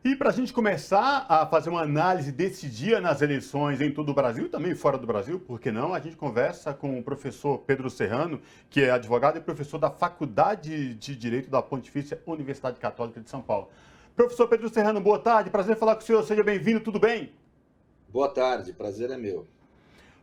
E para a gente começar a fazer uma análise desse dia nas eleições em todo o Brasil e também fora do Brasil, por que não? A gente conversa com o professor Pedro Serrano, que é advogado e professor da Faculdade de Direito da Pontifícia Universidade Católica de São Paulo. Professor Pedro Serrano, boa tarde, prazer falar com o senhor, seja bem-vindo, tudo bem? Boa tarde, prazer é meu.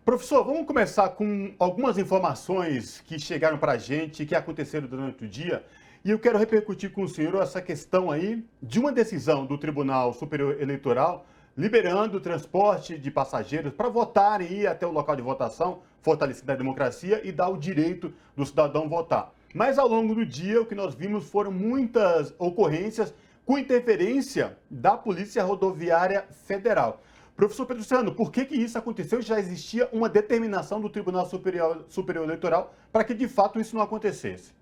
Professor, vamos começar com algumas informações que chegaram para a gente, que aconteceram durante o dia. E eu quero repercutir com o senhor essa questão aí de uma decisão do Tribunal Superior Eleitoral liberando o transporte de passageiros para votarem e ir até o local de votação, fortalecendo a democracia e dar o direito do cidadão votar. Mas ao longo do dia, o que nós vimos foram muitas ocorrências com interferência da Polícia Rodoviária Federal. Professor Pedro Serrano, por que isso aconteceu? Já existia uma determinação do Tribunal Superior Eleitoral para que de fato isso não acontecesse.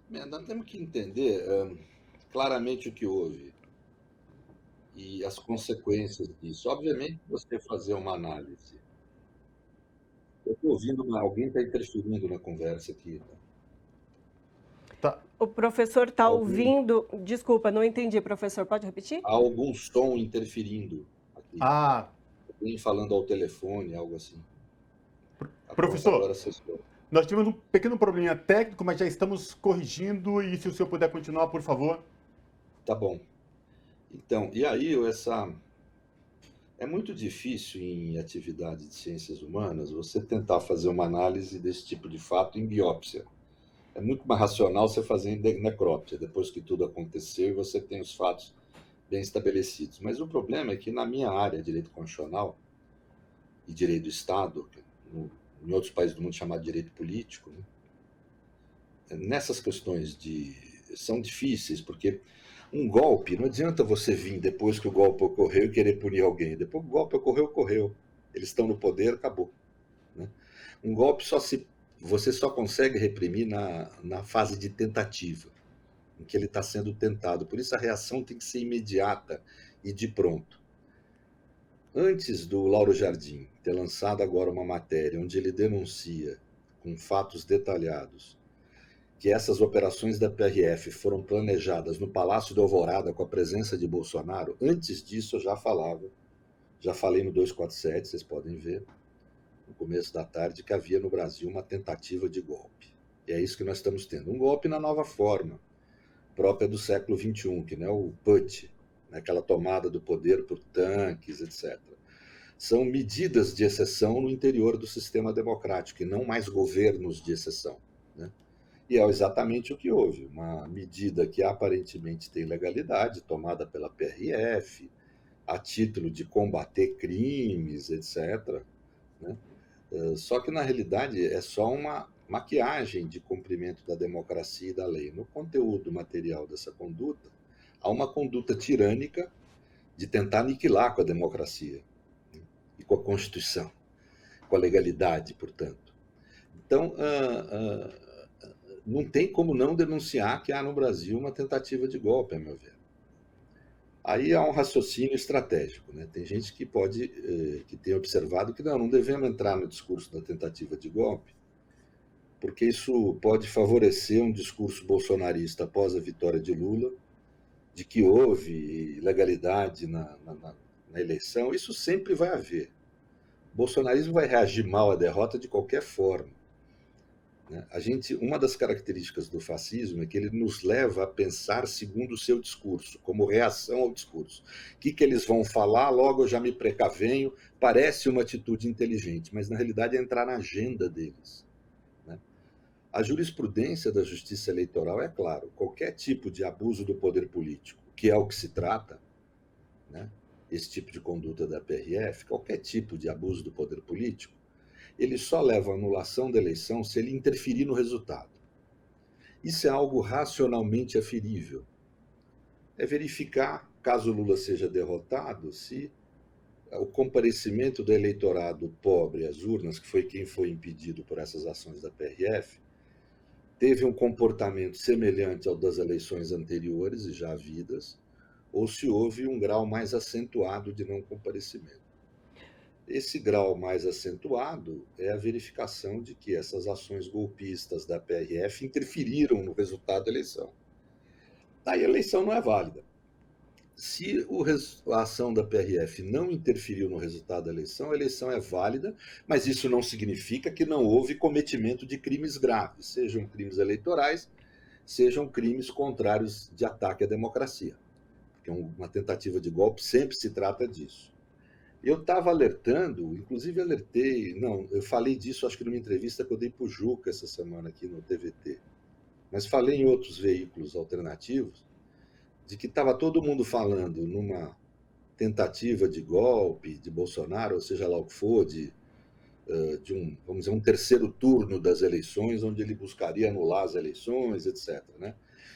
Nós temos que entender claramente o que houve e as consequências disso. Obviamente, você fazer uma análise. Eu estou ouvindo, alguém está interferindo na conversa aqui. Tá. O professor está Algum, ouvindo. Desculpa, não entendi, professor. Pode repetir? há algum som interferindo aqui. Ah, Alguém falando ao telefone, algo assim. Pronto, professor, agora cessou. nós tivemos um pequeno probleminha técnico, mas já estamos corrigindo e se o senhor puder continuar, por favor. Tá bom. Então, e aí é muito difícil em atividade de ciências humanas você tentar fazer uma análise desse tipo de fato em biópsia. É muito mais racional você fazer em necrópsia, depois que tudo aconteceu e você tem os fatos bem estabelecidos. Mas o problema é que na minha área, direito constitucional e direito do Estado, em outros países do mundo chamado direito político, né, nessas questões são difíceis, porque um golpe, não adianta você vir depois que o golpe ocorreu e querer punir alguém. Depois que o golpe ocorreu, ocorreu. Eles estão no poder, acabou. Né? Um golpe você só consegue reprimir na fase de tentativa, em que ele está sendo tentado. Por isso a reação tem que ser imediata e de pronto. Antes do Lauro Jardim ter lançado agora uma matéria onde ele denuncia, com fatos detalhados, que essas operações da PRF foram planejadas no Palácio do Alvorada com a presença de Bolsonaro, antes disso eu já falei no 247, vocês podem ver, no começo da tarde, que havia no Brasil uma tentativa de golpe. E é isso que nós estamos tendo. Um golpe na nova forma, própria do século XXI, que não é o put, né, aquela tomada do poder por tanques, etc. São medidas de exceção no interior do sistema democrático, e não mais governos de exceção. Né? E é exatamente o que houve. Uma medida que aparentemente tem legalidade, tomada pela PRF, a título de combater crimes, etc. Né? Só que, na realidade, é só uma maquiagem de cumprimento da democracia e da lei. No conteúdo material dessa conduta, há uma conduta tirânica de tentar aniquilar com a democracia, né? E com a Constituição, com a legalidade, portanto. Então, não tem como não denunciar que há no Brasil uma tentativa de golpe, a meu ver. Aí há um raciocínio estratégico. Né? Tem gente que tem observado que não devemos entrar no discurso da tentativa de golpe, porque isso pode favorecer um discurso bolsonarista após a vitória de Lula, de que houve ilegalidade na eleição. Isso sempre vai haver. O bolsonarismo vai reagir mal à derrota de qualquer forma. Uma das características do fascismo é que ele nos leva a pensar segundo o seu discurso, como reação ao discurso. O que eles vão falar, logo eu já me precavenho, parece uma atitude inteligente, mas na realidade é entrar na agenda deles. Né? A jurisprudência da justiça eleitoral é claro, qualquer tipo de abuso do poder político, que é o que se trata, né? Esse tipo de conduta da PRF, qualquer tipo de abuso do poder político, ele só leva à anulação da eleição se ele interferir no resultado. Isso é algo racionalmente aferível. É verificar, caso Lula seja derrotado, se o comparecimento do eleitorado pobre às urnas, que foi quem foi impedido por essas ações da PRF, teve um comportamento semelhante ao das eleições anteriores e já havidas, ou se houve um grau mais acentuado de não comparecimento. Esse grau mais acentuado é a verificação de que essas ações golpistas da PRF interferiram no resultado da eleição. Daí a eleição não é válida. Se a ação da PRF não interferiu no resultado da eleição, a eleição é válida, mas isso não significa que não houve cometimento de crimes graves, sejam crimes eleitorais, sejam crimes contrários de ataque à democracia. Porque uma tentativa de golpe sempre se trata disso. Eu estava alertando, inclusive eu falei disso acho que numa entrevista que eu dei para o Juca essa semana aqui no TVT, mas falei em outros veículos alternativos, de que estava todo mundo falando numa tentativa de golpe de Bolsonaro, ou seja lá o que for, vamos dizer, um terceiro turno das eleições, onde ele buscaria anular as eleições, etc. Né?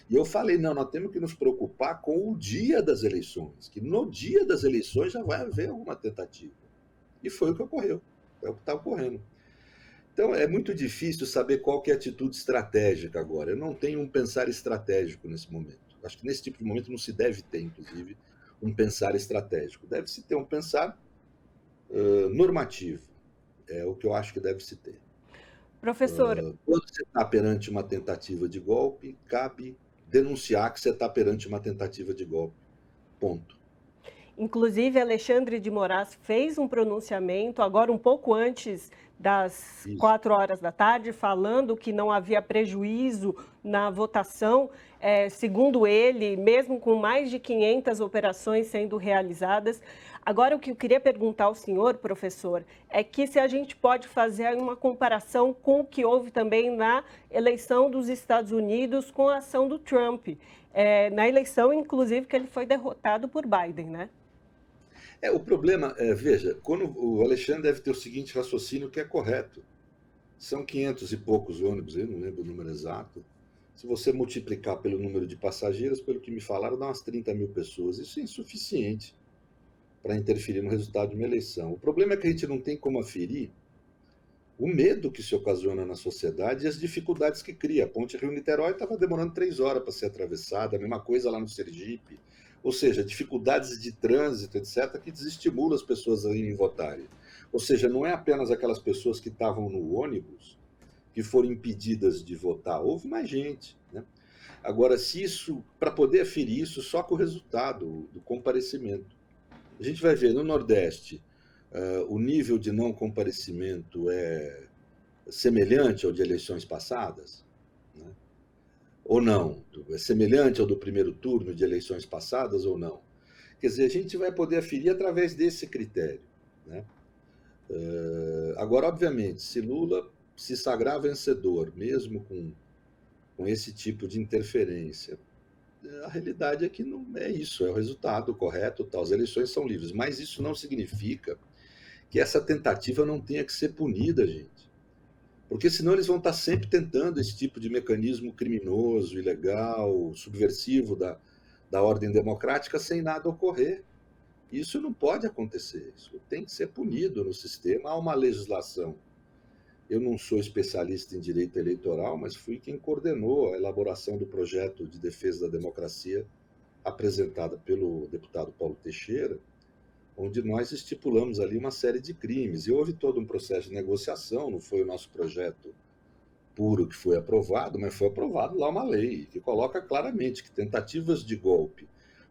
E eu falei, não, nós temos que nos preocupar com o dia das eleições, que no dia das eleições já vai haver alguma tentativa. E foi o que ocorreu, é o que está ocorrendo. Então, é muito difícil saber qual que é a atitude estratégica agora. Eu não tenho um pensar estratégico nesse momento. Acho que nesse tipo de momento não se deve ter, inclusive, um pensar estratégico. Deve-se ter um pensar normativo. É o que eu acho que deve-se ter. Professor, Quando você está perante uma tentativa de golpe, cabe denunciar que você está perante uma tentativa de golpe. Ponto. inclusive Alexandre de Moraes fez um pronunciamento agora um pouco antes das 4 horas da tarde, falando que não havia prejuízo na votação. Segundo ele, mesmo com mais de 500 operações sendo realizadas. Agora, o que eu queria perguntar ao senhor, professor, é que se a gente pode fazer uma comparação com o que houve também na eleição dos Estados Unidos com a ação do Trump. Na eleição, inclusive, que ele foi derrotado por Biden, né? O problema veja, quando o Alexandre deve ter o seguinte raciocínio que é correto. São 500 e poucos ônibus, eu não lembro o número exato. Se você multiplicar pelo número de passageiros, pelo que me falaram, dá umas 30 mil pessoas. Isso é insuficiente para interferir no resultado de uma eleição. O problema é que a gente não tem como aferir o medo que se ocasiona na sociedade e as dificuldades que cria. A ponte Rio-Niterói estava demorando 3 horas para ser atravessada, a mesma coisa lá no Sergipe. Ou seja, dificuldades de trânsito, etc., que desestimulam as pessoas a irem votarem. Ou seja, não é apenas aquelas pessoas que estavam no ônibus que foram impedidas de votar, houve mais gente. Né? Agora, para poder aferir isso, só com o resultado do comparecimento. A gente vai ver no Nordeste, o nível de não comparecimento é semelhante ao de eleições passadas? Né? Ou não? É semelhante ao do primeiro turno de eleições passadas ou não? Quer dizer, a gente vai poder aferir através desse critério. Né? Agora, obviamente, se Lula se sagrar vencedor, mesmo com esse tipo de interferência, a realidade é que não é isso, é o resultado correto, tal. As eleições são livres, mas isso não significa que essa tentativa não tenha que ser punida, gente. Porque senão eles vão estar sempre tentando esse tipo de mecanismo criminoso, ilegal, subversivo da ordem democrática sem nada ocorrer. Isso não pode acontecer, isso tem que ser punido no sistema. Há uma legislação. Eu não sou especialista em direito eleitoral, mas fui quem coordenou a elaboração do projeto de defesa da democracia apresentada pelo deputado Paulo Teixeira, onde nós estipulamos ali uma série de crimes. E houve todo um processo de negociação, não foi o nosso projeto puro que foi aprovado, mas foi aprovado lá uma lei que coloca claramente que tentativas de golpe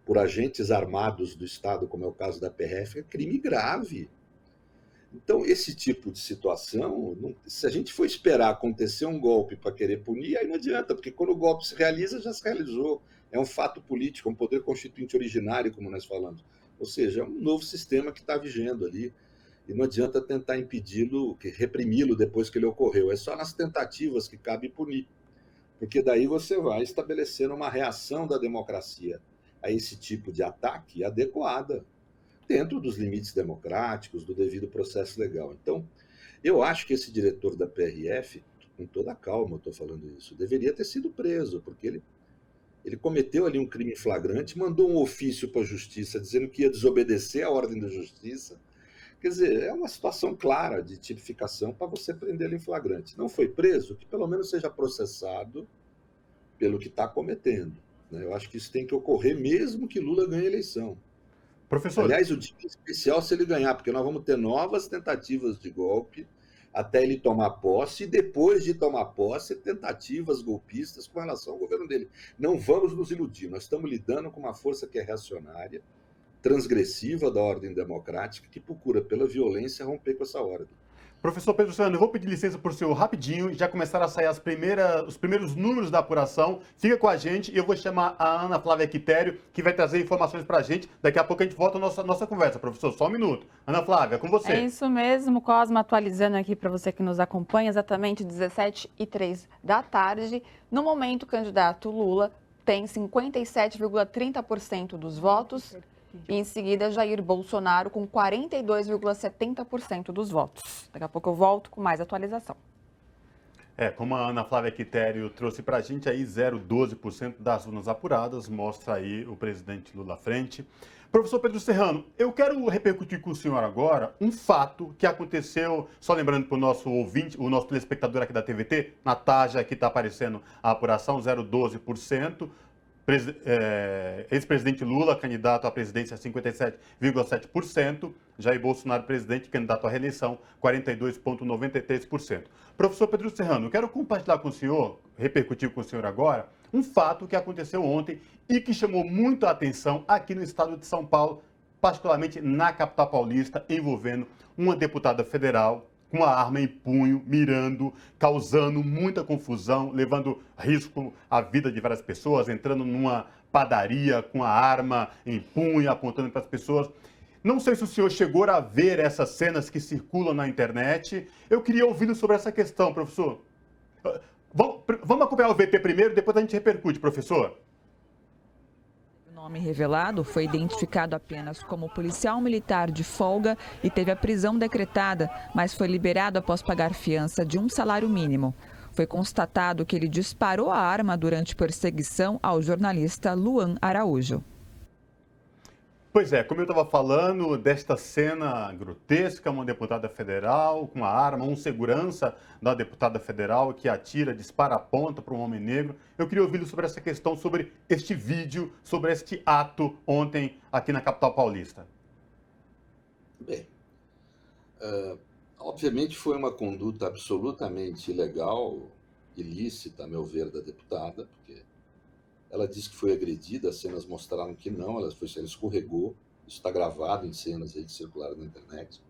por agentes armados do Estado, como é o caso da PRF, é crime grave. Então, esse tipo de situação, se a gente for esperar acontecer um golpe para querer punir, aí não adianta, porque quando o golpe se realiza, já se realizou. É um fato político, é um poder constituinte originário, como nós falamos. Ou seja, é um novo sistema que está vigendo ali. E não adianta tentar impedi-lo, reprimi-lo depois que ele ocorreu. É só nas tentativas que cabe punir. Porque daí você vai estabelecendo uma reação da democracia a esse tipo de ataque adequada, dentro dos limites democráticos, do devido processo legal. Então, eu acho que esse diretor da PRF, com toda a calma eu estou falando isso, deveria ter sido preso, porque ele cometeu ali um crime flagrante, mandou um ofício para a justiça dizendo que ia desobedecer a ordem da justiça. Quer dizer, é uma situação clara de tipificação para você prender ele em flagrante. Não foi preso, que pelo menos seja processado pelo que está cometendo. Né? Eu acho que isso tem que ocorrer mesmo que Lula ganhe a eleição. Professor, aliás, o dia é especial se ele ganhar, porque nós vamos ter novas tentativas de golpe até ele tomar posse, e depois de tomar posse, tentativas golpistas com relação ao governo dele. Não vamos nos iludir, nós estamos lidando com uma força que é reacionária, transgressiva da ordem democrática, que procura, pela violência, romper com essa ordem. Professor Pedro Serrano, eu vou pedir licença para o senhor rapidinho, já começaram a sair os primeiros números da apuração. Fica com a gente e eu vou chamar a Ana Flávia Quitério, que vai trazer informações para a gente. Daqui a pouco a gente volta à nossa conversa. Professor, só um minuto. Ana Flávia, com você. É isso mesmo, Cosma, atualizando aqui para você que nos acompanha, exatamente 17h03 da tarde. No momento, o candidato Lula tem 57,30% dos votos. E em seguida, Jair Bolsonaro com 42,70% dos votos. Daqui a pouco eu volto com mais atualização. Como a Ana Flávia Quitério trouxe para a gente, aí 0,12% das urnas apuradas, mostra aí o presidente Lula à frente. Professor Pedro Serrano, eu quero repercutir com o senhor agora um fato que aconteceu, só lembrando para o nosso ouvinte, o nosso telespectador aqui da TVT, na tarja que está aparecendo a apuração, 0,12%. Ex-presidente Lula, candidato à presidência, 57,7%. Jair Bolsonaro, presidente, candidato à reeleição, 42,93%. Professor Pedro Serrano, eu quero compartilhar com o senhor, repercutir com o senhor agora, um fato que aconteceu ontem e que chamou muito a atenção aqui no estado de São Paulo, particularmente na capital paulista, envolvendo uma deputada federal com a arma em punho, mirando, causando muita confusão, levando risco à vida de várias pessoas, entrando numa padaria com a arma em punho, apontando para as pessoas. Não sei se o senhor chegou a ver essas cenas que circulam na internet. Eu queria ouvi-lo sobre essa questão, professor. Vamos acompanhar o VT primeiro, depois a gente repercute, professor. O nome revelado foi identificado apenas como policial militar de folga e teve a prisão decretada, mas foi liberado após pagar fiança de um salário mínimo. Foi constatado que ele disparou a arma durante perseguição ao jornalista Luan Araújo. Pois é, como eu estava falando desta cena grotesca, uma deputada federal com a arma, um segurança da deputada federal que atira, dispara a ponta para um homem negro. Eu queria ouvi-lo sobre essa questão, sobre este vídeo, sobre este ato ontem aqui na capital paulista. Bem, obviamente foi uma conduta absolutamente ilegal, ilícita, a meu ver, da deputada, porque ela disse que foi agredida, as cenas mostraram que não, ela escorregou. Isso está gravado em cenas aí que circularam na internet.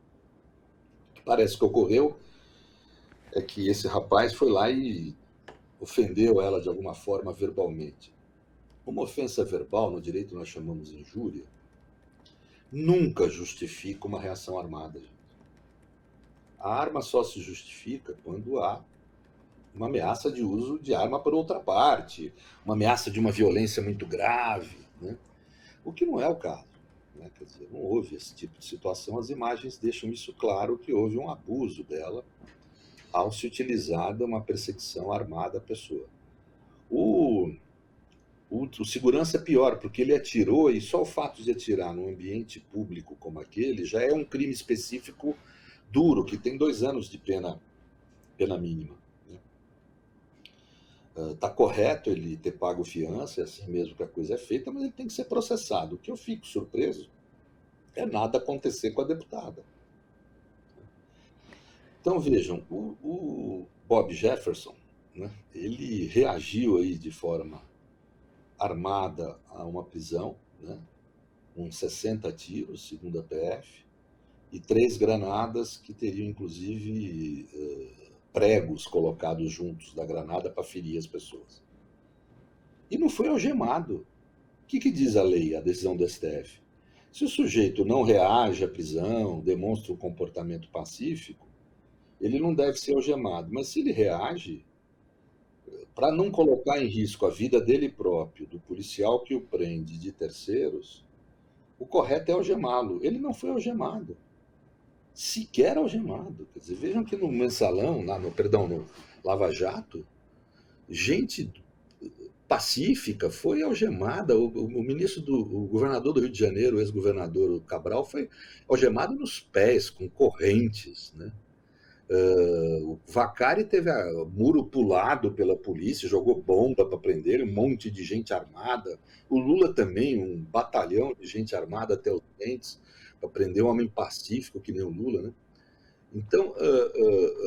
O que parece que ocorreu é que esse rapaz foi lá e ofendeu ela de alguma forma verbalmente. Uma ofensa verbal, no direito nós chamamos de injúria, nunca justifica uma reação armada, gente. A arma só se justifica quando há uma ameaça de uso de arma por outra parte, uma ameaça de uma violência muito grave, né? O que não é o caso, né? Quer dizer, não houve esse tipo de situação. As imagens deixam isso claro, que houve um abuso dela ao se utilizar de uma perseguição armada à pessoa. O segurança é pior, porque ele atirou, e só o fato de atirar num ambiente público como aquele já é um crime específico duro, que tem 2 anos de pena mínima. Está correto ele ter pago fiança, é assim mesmo que a coisa é feita, mas ele tem que ser processado. O que eu fico surpreso é nada acontecer com a deputada. Então vejam, o Bob Jefferson, né, ele reagiu aí de forma armada a uma prisão, né, com 60 tiros, segundo a PF, e 3 granadas que teriam inclusive pregos colocados juntos da granada para ferir as pessoas. E não foi algemado. O que diz a lei, a decisão do STF? Se o sujeito não reage à prisão, demonstra um comportamento pacífico, ele não deve ser algemado. Mas se ele reage, para não colocar em risco a vida dele próprio, do policial que o prende, de terceiros, o correto é algemá-lo. Ele não foi algemado. Sequer algemado. Quer dizer, vejam que no mensalão, no Lava Jato, gente pacífica foi algemada. O governador do Rio de Janeiro, o ex-governador Cabral, foi algemado nos pés, com correntes, né? O Vacari teve muro pulado pela polícia, jogou bomba para prender um monte de gente armada. O Lula também, um batalhão de gente armada até os dentes, para prender um homem pacífico que nem o Lula, né? Então,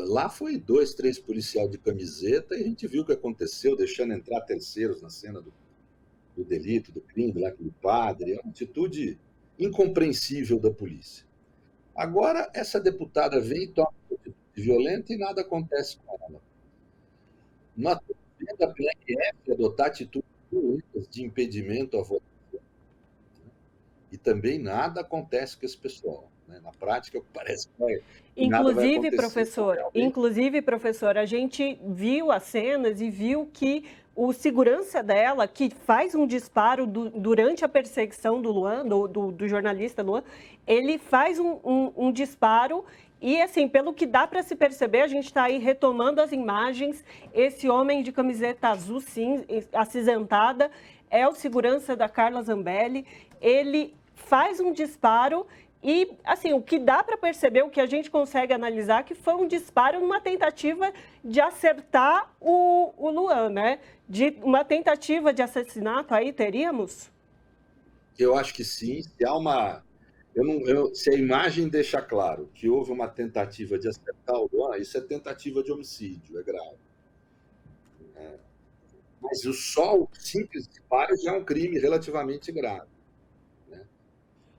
lá foi 2, 3 policiais de camiseta e a gente viu o que aconteceu, deixando entrar terceiros na cena do delito, do crime, lá aquele padre. É uma atitude incompreensível da polícia. Agora, essa deputada vem e toma uma atitude violenta e nada acontece com ela. Nós estamos vendo a PRF adotar atitudes violentas de impedimento à votação, né? E também nada acontece com esse pessoal, né? Na prática, parece que nada vai acontecer. Inclusive, professor, a gente viu as cenas e viu que o segurança dela, que faz um disparo durante a perseguição do Luan, do jornalista Luan, ele faz um disparo e, assim, pelo que dá para se perceber, a gente está aí retomando as imagens, esse homem de camiseta azul, sim, acinzentada, é o segurança da Carla Zambelli, ele faz um disparo e, assim, o que dá para perceber, o que a gente consegue analisar, que foi um disparo numa tentativa de acertar o Luan, né? De uma tentativa de assassinato aí teríamos? Eu acho que sim. Se a imagem deixa claro que houve uma tentativa de acertar o Luan, isso é tentativa de homicídio, é grave. Mas só o simples disparo já é um crime relativamente grave.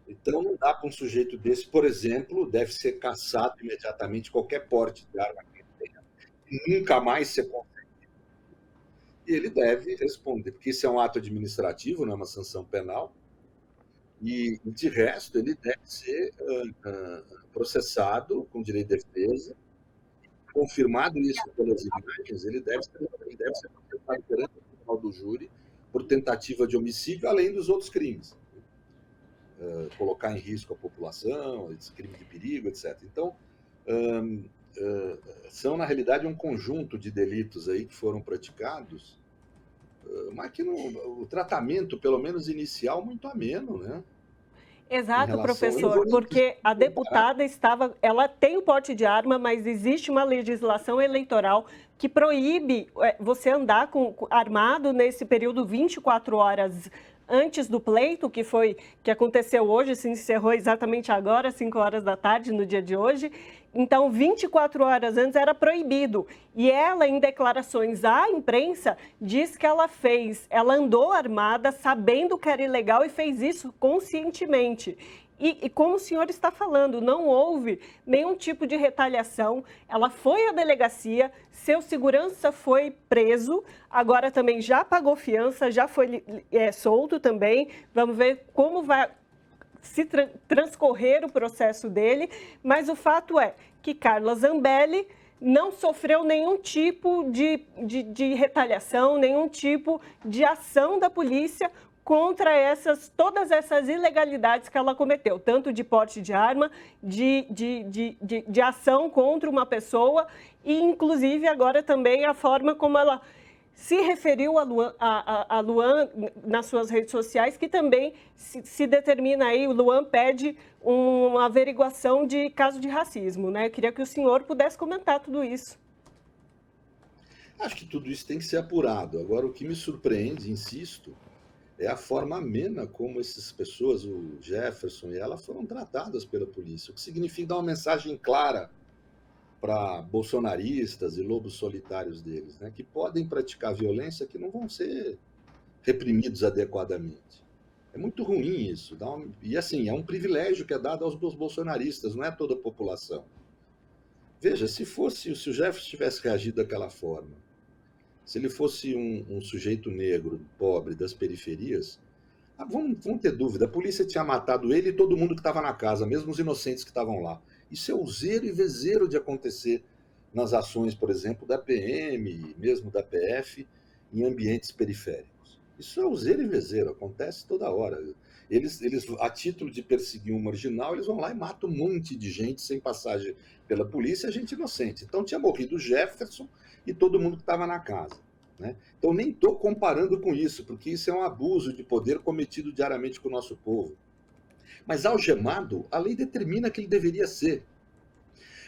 Então, não dá para um sujeito desse, por exemplo, deve ser cassado imediatamente qualquer porte de arma que ele tenha, e nunca mais ser concedido. E ele deve responder, porque isso é um ato administrativo, não é uma sanção penal, e, de resto, ele deve ser processado com direito de defesa. Confirmado isso pelas imagens, ele deve ser processado perante o tribunal do júri por tentativa de homicídio, além dos outros crimes. Colocar em risco a população, crime de perigo, etc. Então, são, na realidade, um conjunto de delitos aí que foram praticados, mas que o tratamento, pelo menos inicial, muito ameno, né? Exato, professor, porque a deputada ela tem o porte de arma, mas existe uma legislação eleitoral que proíbe você andar armado nesse período 24 horas antes do pleito, que aconteceu hoje, se encerrou exatamente agora, 5 horas da tarde, no dia de hoje. Então, 24 horas antes era proibido. E ela, em declarações à imprensa, diz que ela andou armada sabendo que era ilegal e fez isso conscientemente. E como o senhor está falando, não houve nenhum tipo de retaliação. Ela foi à delegacia, seu segurança foi preso, agora também já pagou fiança, já foi solto também. Vamos ver como vai se transcorrer o processo dele. Mas o fato é que Carla Zambelli não sofreu nenhum tipo de retaliação, nenhum tipo de ação da polícia contra todas essas ilegalidades que ela cometeu, tanto de porte de arma, de ação contra uma pessoa e, inclusive, agora também a forma como ela se referiu a Luan nas suas redes sociais, que também se determina aí, o Luan pede uma averiguação de caso de racismo, né? Eu queria que o senhor pudesse comentar tudo isso. Acho que tudo isso tem que ser apurado. Agora, o que me surpreende, insisto, é a forma amena como essas pessoas, o Jefferson e ela, foram tratadas pela polícia, o que significa dar uma mensagem clara para bolsonaristas e lobos solitários deles, né, que podem praticar violência, que não vão ser reprimidos adequadamente. É muito ruim isso. E assim, é um privilégio que é dado aos bolsonaristas, não é a toda a população. Veja, se o Jefferson tivesse reagido daquela forma, se ele fosse um sujeito negro, pobre, das periferias, vamos ter dúvida, a polícia tinha matado ele e todo mundo que estava na casa, mesmo os inocentes que estavam lá. Isso é useiro e vezeiro de acontecer nas ações, por exemplo, da PM, mesmo da PF, em ambientes periféricos. Isso é useiro e vezeiro, acontece toda hora. Eles, a título de perseguir um marginal, eles vão lá e matam um monte de gente sem passagem pela polícia, gente inocente. Então tinha morrido o Jefferson e todo mundo que estava na casa, né? Então nem estou comparando com isso, porque isso é um abuso de poder cometido diariamente com o nosso povo. Mas algemado, a lei determina que ele deveria ser.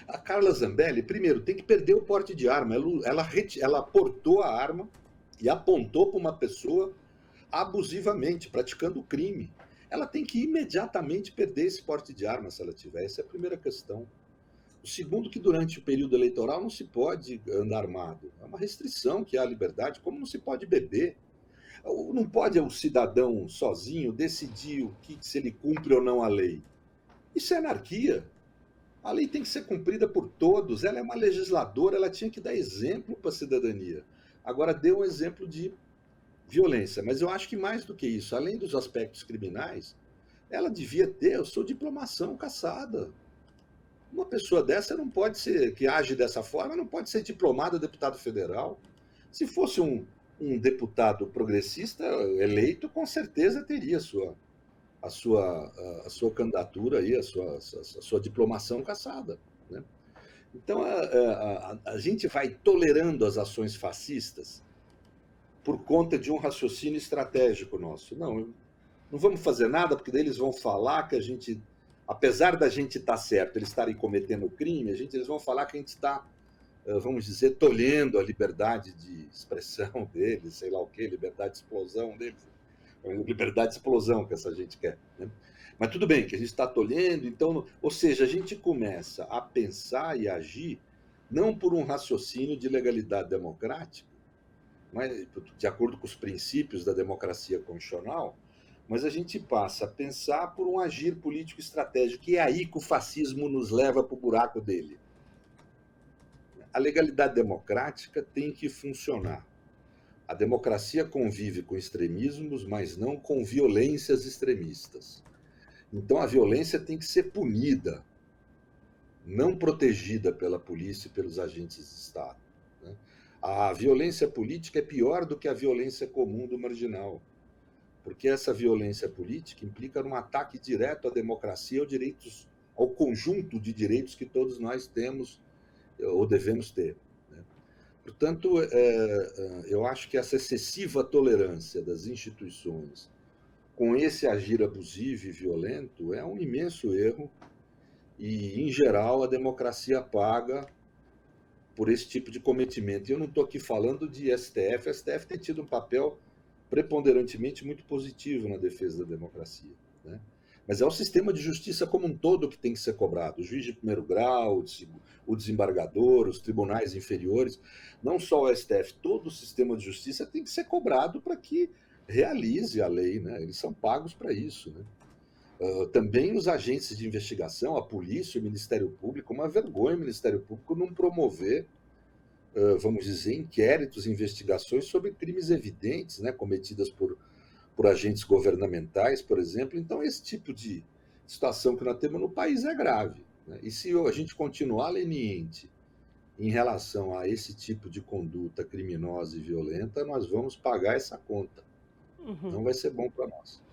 A Carla Zambelli, primeiro, tem que perder o porte de arma. Ela portou a arma e apontou para uma pessoa abusivamente, praticando o crime. Ela tem que imediatamente perder esse porte de arma, se ela tiver. Essa é a primeira questão. O segundo, que durante o período eleitoral não se pode andar armado. É uma restrição que há à liberdade, como não se pode beber. Não pode o cidadão sozinho decidir se ele cumpre ou não a lei. Isso é anarquia. A lei tem que ser cumprida por todos. Ela é uma legisladora, ela tinha que dar exemplo para a cidadania. Agora deu um exemplo de violência, mas eu acho que mais do que isso, além dos aspectos criminais, ela devia ter a sua diplomação cassada. Uma pessoa dessa não pode ser, que age dessa forma, não pode ser diplomado deputado federal. Se fosse um deputado progressista eleito, com certeza teria a sua candidatura aí, a sua diplomação cassada, né? Então a gente vai tolerando as ações fascistas por conta de um raciocínio estratégico nosso. Não vamos fazer nada, porque daí eles vão falar que a gente, apesar da gente estar certo, eles estarem cometendo crime, eles vão falar que a gente está, vamos dizer, tolhendo a liberdade de expressão deles, sei lá o quê, liberdade de explosão deles. Liberdade de explosão que essa gente quer, né? Mas tudo bem, que a gente está tolhendo, então, ou seja, a gente começa a pensar e agir não por um raciocínio de legalidade democrática, mas de acordo com os princípios da democracia constitucional, mas a gente passa a pensar por um agir político estratégico, e é aí que o fascismo nos leva para o buraco dele. A legalidade democrática tem que funcionar. A democracia convive com extremismos, mas não com violências extremistas. Então a violência tem que ser punida, não protegida pela polícia e pelos agentes de Estado, né? A violência política é pior do que a violência comum do marginal, porque essa violência política implica um ataque direto à democracia, ao conjunto de direitos que todos nós temos ou devemos ter. Portanto, eu acho que essa excessiva tolerância das instituições com esse agir abusivo e violento é um imenso erro e, em geral, a democracia paga por esse tipo de cometimento. E eu não estou aqui falando de STF. A STF tem tido um papel preponderantemente muito positivo na defesa da democracia, né? Mas é o sistema de justiça como um todo que tem que ser cobrado. O juiz de primeiro grau, o desembargador, os tribunais inferiores, não só o STF, todo o sistema de justiça tem que ser cobrado para que realize a lei, né? Eles são pagos para isso, né? Também os agentes de investigação, a polícia, o Ministério Público, uma vergonha o Ministério Público não promover, vamos dizer, inquéritos, investigações sobre crimes evidentes, né, cometidas por agentes governamentais, por exemplo. Então, esse tipo de situação que nós temos no país é grave, né? E se a gente continuar leniente em relação a esse tipo de conduta criminosa e violenta, nós vamos pagar essa conta. Não vai ser bom para nós.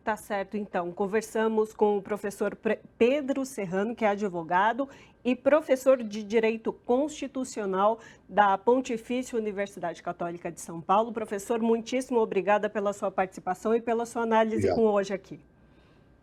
Tá certo, então. Conversamos com o professor Pedro Serrano, que é advogado e professor de Direito Constitucional da Pontifícia Universidade Católica de São Paulo. Professor, muitíssimo obrigada pela sua participação e pela sua análise com hoje aqui.